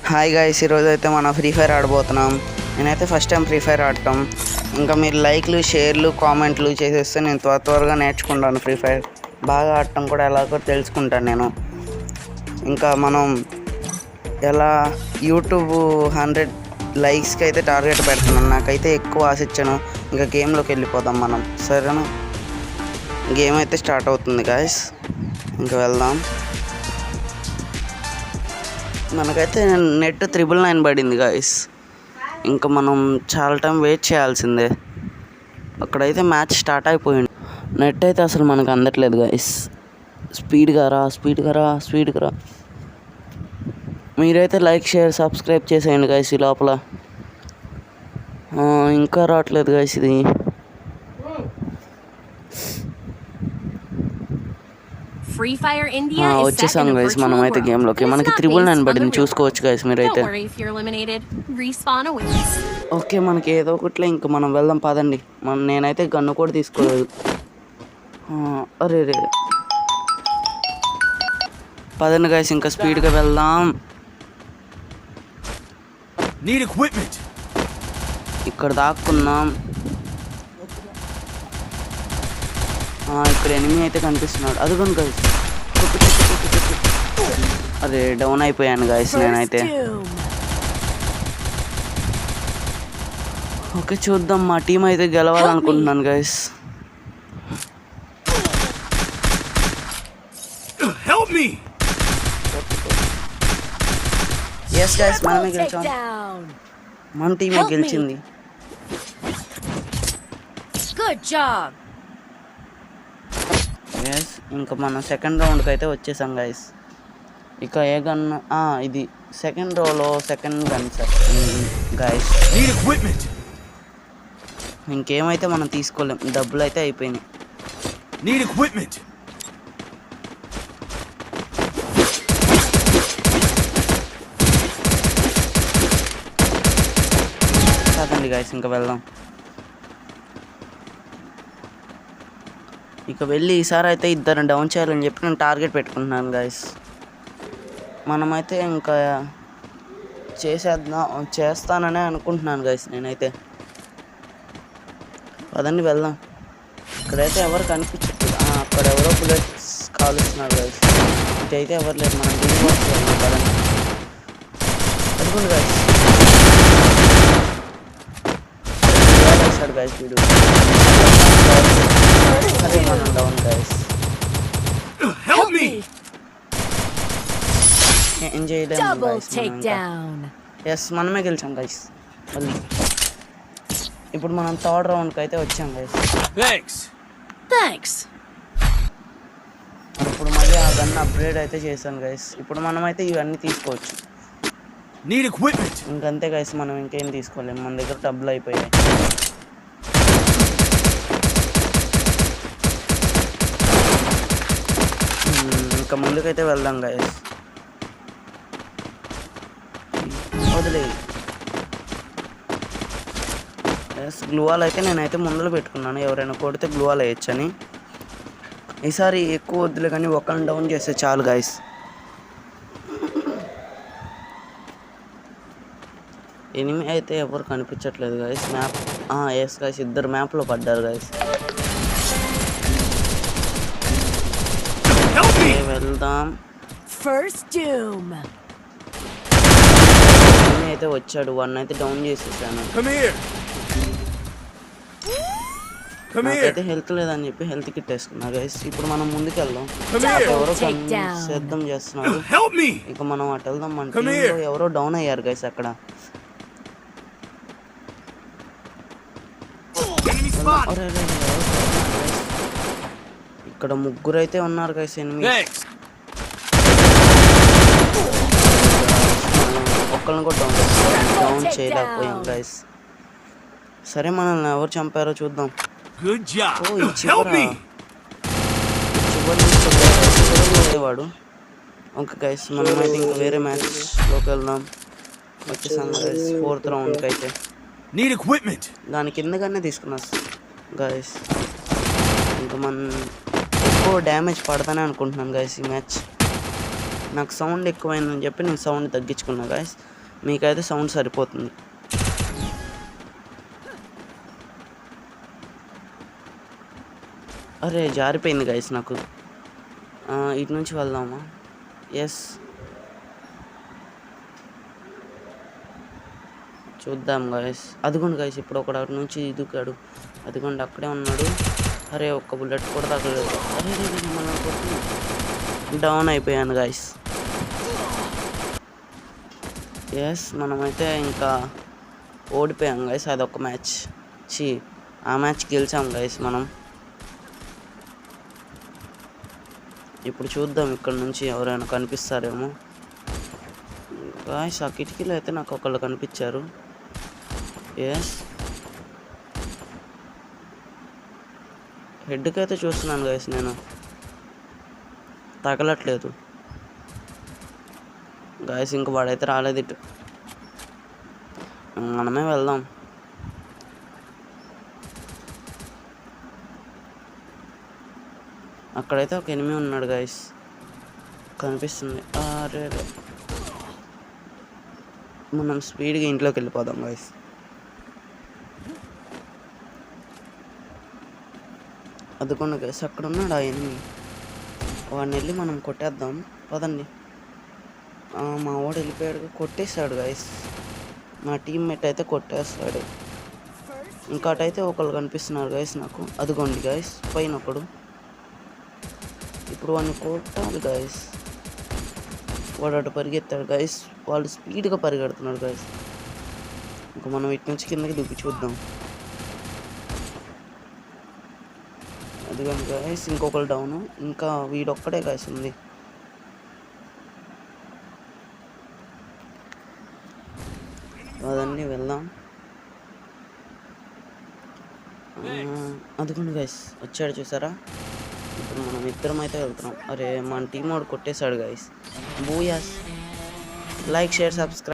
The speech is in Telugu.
హాయ్ గాయ్స్, ఈరోజు అయితే మనం ఫ్రీ ఫైర్ ఆడబోతున్నాం. నేనైతే ఫస్ట్ టైం ఫ్రీ ఫైర్ ఆడటం. ఇంకా మీరు లైక్లు, షేర్లు, కామెంట్లు చేసేస్తే నేను త్వరగా నేర్చుకుంటాను. ఫ్రీ ఫైర్ బాగా ఆడటం కూడా ఎలాగో తెలుసుకుంటాను నేను. ఇంకా మనం ఎలా యూట్యూబ్ 100 లైక్స్కి అయితే టార్గెట్ పెడుతున్నాను. నాకైతే ఎక్కువ ఆశ ఇచ్చాను. ఇంకా గేమ్లోకి వెళ్ళిపోదాం మనం, సరేనా? గేమ్ అయితే స్టార్ట్ అవుతుంది గాయ్స్, ఇంకా వెళ్దాం. మనకైతే నెట్ 999 పడింది గాయస్. ఇంకా మనం చాలా టైం వెయిట్ చేయాల్సిందే. అక్కడైతే మ్యాచ్ స్టార్ట్ అయిపోయింది. నెట్ అయితే అసలు మనకు అందట్లేదు గాయస్. స్పీడ్గా రా. మీరైతే లైక్, షేర్, సబ్స్క్రైబ్ చేసేయండి గాయస్. ఈ లోపల ఇంకా రావట్లేదు గాయస్. ఇది వచ్చేసాం గైస్ మనం అయితే గేమ్లోకి. మనకి 999 పడింది, చూసుకోవచ్చు గైస్ మీరైతే. ఓకే, మనకి ఏదో ఒకట్లే. ఇంకా మనం వెళ్దాం పదండి. నేనైతే గన్ను కూడా తీసుకోలేదు. అరే పదండి గైస్, ఇంకా స్పీడ్గా వెళ్దాం. ఇక్కడ దాక్కున్నాం. ఇక్కడ ఎనిమి అయితే కనిపిస్తున్నాడు, అదిగోండి గైస్. అరే డౌన్ అయిపోయాను గైస్ నేనైతే. ఓకే, చూద్దాం. మా టీం అయితే గెలవాలనుకుంటున్నాను గైస్. ఎస్ గైస్, మనమే గెలిచాం. మన టీమే గెలిచింది. ఎస్, ఇంకా మనం సెకండ్ రౌండ్కి అయితే వచ్చేసాం గైస్. ఇక ఏ గన్, ఇది సెకండ్ రోలో సెకండ్ గన్ సార్ గైస్. ఇంకేమైతే మనం తీసుకోలేం, డబ్బులు అయితే అయిపోయినాయి. కాదండి గైస్, ఇంకా వెళ్దాం. ఇక వెళ్ళి ఈసారి అయితే ఇద్దరిని డౌన్ చేయాలని చెప్పి నేను టార్గెట్ పెట్టుకుంటున్నాను గైస్. మనమైతే ఇంకా చేస్తాననే అనుకుంటున్నాను గైస్ నేనైతే. పదండి వెళ్దాం. ఇక్కడైతే ఎవరు కనిపించట్లేదు. అక్కడ ఎవరో బుల్లెట్స్ కాలుస్తున్నారు గైస్. ఇటైతే ఎవరు లేదు. మనం దిగిపోతున్నాం. పదండి, అడుగుంది గైస్. వేసాడు గైస్ వీడు. అదే మనం డౌన్ గైస్. ఎంజాయ్ ఎస్, మనమే గెలిచాం గైస్. మళ్ళీ ఇప్పుడు మనం థర్డ్ రౌండ్కి అయితే వచ్చాం గైస్. ఇప్పుడు మళ్ళీ ఆ గన్ అప్గ్రేడ్ అయితే చేశాను గైస్. ఇప్పుడు మనం అయితే ఇవన్నీ తీసుకోవచ్చు. ఇంకంతే గైస్, మనం ఇంకేం తీసుకోలేము. మన దగ్గర డబ్బులు అయిపోయాయి. ఇంకా ముందుకైతే వెళ్దాం గైస్. వదిలే ఎస్, గ్లూవాల్ అయితే నేనైతే ముందర పెట్టుకున్నాను. ఎవరైనా కొడితే గ్లూవాల్ వేయచ్చని. ఈసారి ఎక్కువ వద్దులే కానీ ఒకరిని డౌన్ చేస్తే చాలు గైస్. ఎనిమి అయితే ఎవరు కనిపించట్లేదు గైస్. మ్యాప్ ఎస్ గైస్, ఇద్దరు మ్యాప్లో పడ్డారు గైస్. వెళ్దాం. అయితే వచ్చాడు, వన్ అయితే డౌన్ చేసేసాను. నాకైతే హెల్త్ లేదని చెప్పి హెల్త్ కిట్ వేసుకున్నా గైస్. ఇప్పుడు మనం ముందుకు వెళ్దాం. ఎవరో సిద్ధం చేస్తున్నారు. ఇక మనం అటు వెళ్దాం. మన టీంలో ఎవరో డౌన్ అయ్యారు గైస్ అక్కడ. ఇక్కడ ముగ్గురు అయితే ఉన్నారు గైస్ ఎనిమి. ఒక్కళ్ళని కూడా డౌన్ చేయలేకపోయాం గైస్. సరే, మనల్ని ఎవరు చంపారో చూద్దాం. వాడు. ఓకే గైస్, మనమైతే ఇంకా వేరే మ్యాచ్లోకి వెళ్దాం. వచ్చేసాం గైస్ ఫోర్త్ రౌండ్కి అయితే. దాని కిందగానే తీసుకున్నా గైస్. ఇంకా ఎక్కువ డ్యామేజ్ పడతానే అనుకుంటున్నాను గైస్ ఈ మ్యాచ్. నాకు సౌండ్ ఎక్కువైందని చెప్పి నేను సౌండ్ తగ్గించుకున్నా గాయస్. మీకైతే సౌండ్ సరిపోతుంది. అరే జారిపోయింది గాయస్ నాకు. ఇటు నుంచి వెళ్దామా? ఎస్, చూద్దాం గాయస్. అదిగోండి గాయస్, ఇప్పుడు ఒకడు అటు నుంచి దూకాడు. అదిగోండి అక్కడే ఉన్నాడు. అరే ఒక్క బుల్లెట్ కూడా తగ్గలేదు. అరే మనం డౌన్ అయిపోయాను గాయస్. ఎస్, మనమైతే ఇంకా ఓడిపోయాం గాయస్. అదొక మ్యాచ్, ఆ మ్యాచ్ గెలిచాం గాయస్ మనం. ఇప్పుడు చూద్దాం ఇక్కడ నుంచి ఎవరైనా కనిపిస్తారేమో గాయస్. ఆ కిటికీలో అయితే నాకు ఒకళ్ళు కనిపించారు. ఎస్, హెడ్కి అయితే చూస్తున్నాను గాయస్, నేను తగలట్లేదు గాయస్. ఇంక వాడైతే రాలేదు ఇటు. మనమే వెళ్దాం. అక్కడైతే ఒక ఎనిమి ఉన్నాడు గాయస్, కనిపిస్తుంది. అరే మనం స్పీడ్గా ఇంట్లోకి వెళ్ళిపోదాం గాయస్. అదుకోండి గాయస్, అక్కడ ఉన్నాడు ఆ ఎనిమి. వాడిని వెళ్ళి మనం కొట్టేద్దాం పదండి. మా వాడు వెళ్ళిపోయాడు, కొట్టేశాడు గాయస్. మా టీమ్మేట్ అయితే కొట్టేస్తాడు. ఇంకాటైతే ఒకళ్ళు కనిపిస్తున్నారు గాయస్ నాకు. అదిగోండి గాయస్, పైన ఒకడు. ఇప్పుడు వాడిని కొట్టాలి గాయస్. వాడు అటు పరిగెత్తాడు గాయస్. వాళ్ళు స్పీడ్గా పరిగెడుతున్నారు గాయస్. ఇంకా మనం ఇటు నుంచి కిందకి దూకి చూద్దాం. అదిగోండి గాయస్, ఇంకొకరు డౌను. ఇంకా వీడొక్కడే గాయస్ ఉంది. అదన్నీ వెళ్దాం. అదిగోండి గాయస్, వచ్చాడు చూసారా. ఇప్పుడు మనం ఇద్దరం అయితే వెళ్తున్నాం. అరే మన టీం వాడు కొట్టేశాడు గాయస్. బూయాస్. Like, share, subscribe.